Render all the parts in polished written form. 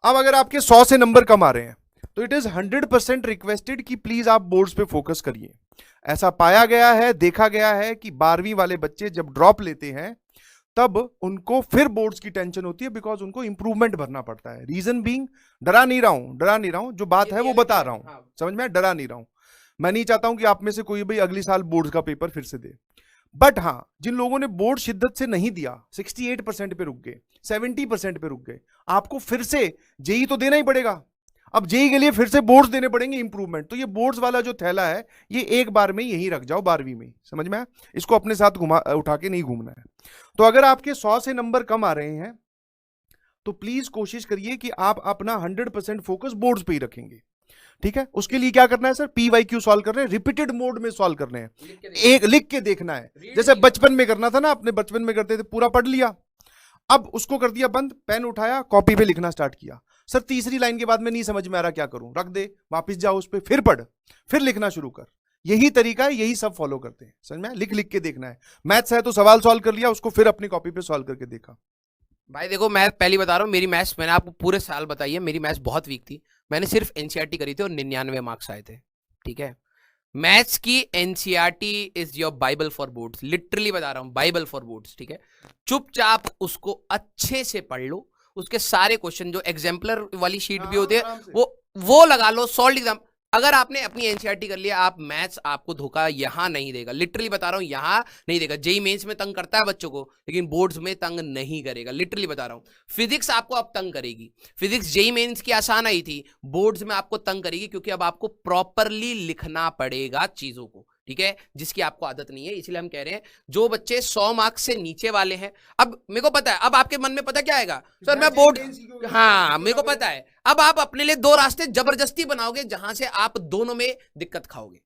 अब अगर आपके 100 से नंबर कम आ रहे हैं तो इट इज 100% रिक्वेस्टेड कि प्लीज आप बोर्ड्स पे फोकस करिए। ऐसा पाया गया है, देखा गया है कि 12वीं वाले बच्चे जब ड्रॉप लेते हैं तब उनको फिर बोर्ड्स की टेंशन होती है, बिकॉज उनको इंप्रूवमेंट भरना पड़ता है। रीजन बीइंग, डरा नहीं रहा हूं, जो बात है वो बता रहा हूं। समझ में, डरा नहीं रहा हूं। मैं नहीं चाहता हूं कि आप में से कोई भी अगली साल बोर्ड्स का पेपर फिर से दे। बट हाँ, जिन लोगों ने बोर्ड शिद्दत से नहीं दिया, 68% पे रुक गए, 70% पे रुक गए, आपको फिर से जेई तो देना ही पड़ेगा। अब जेई के लिए फिर से बोर्ड्स देने पड़ेंगे इंप्रूवमेंट। तो ये बोर्ड्स वाला जो थैला है ये एक बार में यहीं रख जाओ 12वीं में। समझ में आया? इसको अपने साथ उठा के नहीं घूमना है। तो अगर आपके 100 से नंबर कम आ रहे हैं तो प्लीज कोशिश करिए कि आप अपना 100% फोकस बोर्ड्स पे ही रखेंगे। ठीक है? उसके लिए क्या करना है सर? PYQ सॉल्व कर रहे हैं, रिपीटेड मोड में सॉल्व करने हैं, एक लिख के देखना है, जैसे बचपन में करना था ना, अपने बचपन में करते थे, पूरा पढ़ लिया, अब उसको कर दिया बंद, पेन उठाया, कॉपी पे लिखना स्टार्ट किया। सर तीसरी लाइन के बाद में नहीं समझ में आ रहा, क्या करूं? रख दे, वापस जाओ उस पर, फिर पढ़, फिर लिखना शुरू कर। यही तरीका है, यही सब फॉलो करते हैं। समझ में? लिख लिख के देखना है। मैथ्स है तो सवाल सॉल्व कर लिया, उसको फिर अपनी कॉपी पे सॉल्व करके देखा। भाई देखो, मैं पहली बता रहा हूँ, मेरी मैथ्स मैंने आपको पूरे साल बताई है, मेरी मैथ्स बहुत वीक थी। मैंने सिर्फ एनसीईआरटी करी थी और 99 मार्क्स आए थे। ठीक है? मैथ्स की NCERT is your Bible for boards, literally बता रहा हूँ, बाइबल फॉर बोर्ड्स। ठीक है? चुपचाप उसको अच्छे से पढ़ लो, उसके सारे क्वेश्चन जो एग्जाम्पलर वाली शीट भी होती है वो लगा लो, सॉल्व एग्जाम। अगर आपने अपनी एनसीईआरटी कर लिया, आप मैथ्स आपको धोखा यहां नहीं देगा, लिटरली बता रहा हूं, यहां नहीं देगा। जेई मेंस में तंग करता है बच्चों को, लेकिन बोर्ड्स में तंग नहीं करेगा, लिटरली बता रहा हूं। फिजिक्स आपको अब तंग करेगी, फिजिक्स जेई मेंस की आसान आई थी, बोर्ड्स में आपको तंग करेगी, क्योंकि अब आपको प्रॉपरली लिखना पड़ेगा चीजों को। ठीक है? जिसकी आपको आदत नहीं है, इसलिए हम कह रहे हैं जो बच्चे 100 मार्क्स से नीचे वाले हैं, अब मेरे को पता है, अब आपके मन में पता क्या आएगा, सर मैं बोर्ड, हाँ मेरे को पता है, अब आप अपने लिए दो रास्ते जबरदस्ती बनाओगे जहां से आप दोनों में दिक्कत खाओगे।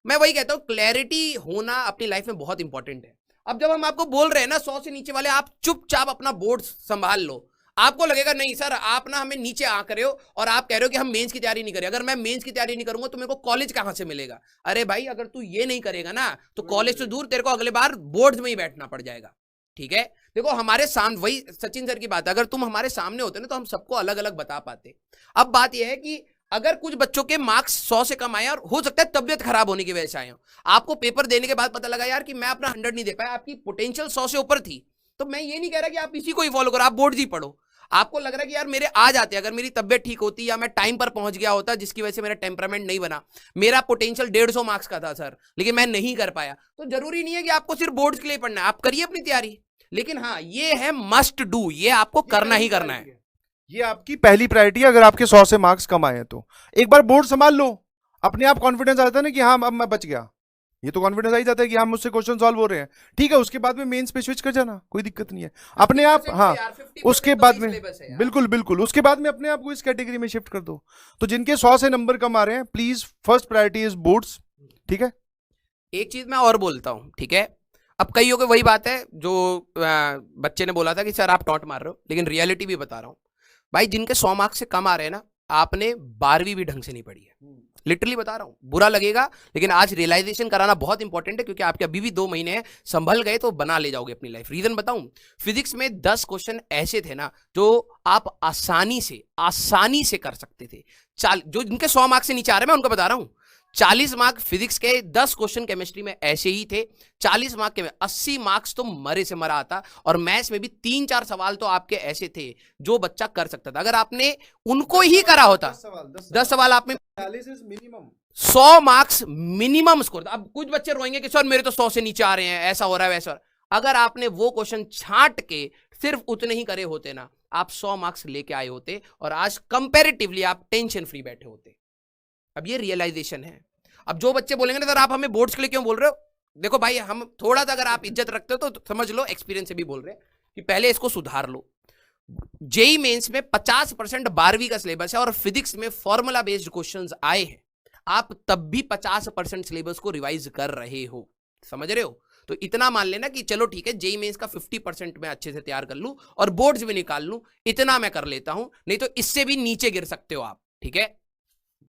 मैं वही कहता हूं, क्लैरिटी होना अपनी लाइफ में बहुत इंपॉर्टेंट है। अब जब हम आपको बोल रहे हैं ना 100 से नीचे वाले, आप चुपचाप अपना बोर्ड संभाल लो। आपको लगेगा नहीं सर आप ना हमें नीचे आ कर रहे हो और आप कह रहे हो कि हम मेंस की तैयारी नहीं करें। अगर मैं मेंस की तैयारी नहीं करूंगा तो मेरे को कॉलेज कहां से मिलेगा? अरे भाई, अगर तू ये नहीं करेगा ना तो कॉलेज से दूर तेरे को अगले बार बोर्ड्स में ही बैठना पड़ जाएगा। ठीक है? देखो हमारे सामने, वही सचिन सर की बात है, अगर तुम हमारे सामने होते ना तो हम सबको अलग अलग बता पाते। अब बात यह है कि अगर कुछ बच्चों के मार्क्स 100 से कम आए और हो सकता है तबियत खराब होने की वजह से आए हो, आपको पेपर देने के बाद पता लगा यार कि मैं अपना 100 नहीं दे पाया, आपकी पोटेंशियल 100 से ऊपर थी, तो मैं ये नहीं कह रहा कि आप इसी को ही फॉलो करो, आप बोर्ड ही पढ़ो। आपको लग रहा है कि यार मेरे आ जाते, अगर मेरी तबियत ठीक होती या मैं टाइम पर पहुंच गया होता, जिसकी वजह से मेरा टेम्परामेंट नहीं बना, मेरा पोटेंशियल 150 मार्क्स का था सर, लेकिन मैं नहीं कर पाया, तो जरूरी नहीं है कि आपको सिर्फ बोर्ड्स के लिए पढ़ना है, आप करिए अपनी तैयारी। लेकिन हाँ, ये है मस्ट डू, ये आपको करना ही करना है। ये आपकी पहली प्रायोरिटी है। अगर आपके 100 से मार्क्स कम आए तो एक बार बोर्ड संभाल लो, अपने आप कॉन्फिडेंस आ जाता है ना कि हाँ अब मैं बच गया, ये तो कॉन्फिडेंस आ ही जाता है कि हाँ मुझसे क्वेश्चन सॉल्व हो रहे हैं। ठीक है, उसके बाद में मेंस पे स्विच कर जाना, कोई दिक्कत नहीं है अपने आप। हाँ, उसके बाद में बिल्कुल बिल्कुल, उसके बाद में अपने आप को इस कैटेगरी में शिफ्ट कर दो। तो जिनके 100 से नंबर कम आ रहे हैं, please first priority is boards. ठीक है? एक चीज मैं और बोलता हूं, ठीक है? अब कईयों के वही बात है जो बच्चे ने बोला था कि सर आप टॉन्ट मार रहे हो, लेकिन रियलिटी भी बता रहा हूं भाई, जिनके 100 मार्क्स से कम आ रहे हैं ना, आपने 12वीं भी ढंग से नहीं पढ़ी है, लिटरली बता रहा हूं, बुरा लगेगा लेकिन आज रियलाइजेशन कराना बहुत इंपॉर्टेंट है, क्योंकि आपके अभी भी 2 महीने हैं, संभल गए तो बना ले जाओगे अपनी लाइफ। रीजन बताऊं, फिजिक्स में 10 क्वेश्चन ऐसे थे ना जो आप आसानी से कर सकते थे। जो जिनके 100 मार्क्स से नीचे आ रहे हैं मैं उनको बता रहा हूं, 40 मार्क फिजिक्स के, 10 क्वेश्चन केमिस्ट्री में ऐसे ही थे, 40 मार्क के 80 मार्क्स तो मरे से मरा आता, और मैथ्स में भी 3-4 सवाल तो आपके ऐसे थे जो बच्चा कर सकता था। अगर आपने उनको ही करा होता, 10 सवाल आप में 100 मार्क्स मिनिमम स्कोर था। अब कुछ बच्चे रोएंगे कि सर मेरे तो 100 से नीचे आ रहे हैं, ऐसा हो रहा है वैसा। अगर आपने वो क्वेश्चन छांट के सिर्फ उतने ही करे होते ना, आप 100 मार्क्स लेके आए होते और आज कंपैरेटिवली आप टेंशन फ्री बैठे होते। अब ये रियलाइजेशन है। अब जो बच्चे बोलेंगे ना सर आप हमें बोर्ड्स के लिए क्यों बोल रहे हो, देखो भाई, हम थोड़ा सा अगर आप इज्जत रखते हो तो समझ लो, एक्सपीरियंस से भी बोल रहे हैं कि पहले इसको सुधार लो। जेई मेंस में 50% 12वीं का सिलेबस है और फिजिक्स में फॉर्मूला बेस्ड क्वेश्चंस आए हैं, आप तब भी 50% सिलेबस को रिवाइज कर रहे हो, समझ रहे हो? तो इतना मान लेना कि चलो ठीक है, जेई मेंस का 50% मैं अच्छे से तैयार कर लूं और बोर्ड्स भी निकाल लूं, इतना मैं कर लेता हूं, नहीं तो इससे भी नीचे गिर सकते हो आप। ठीक है?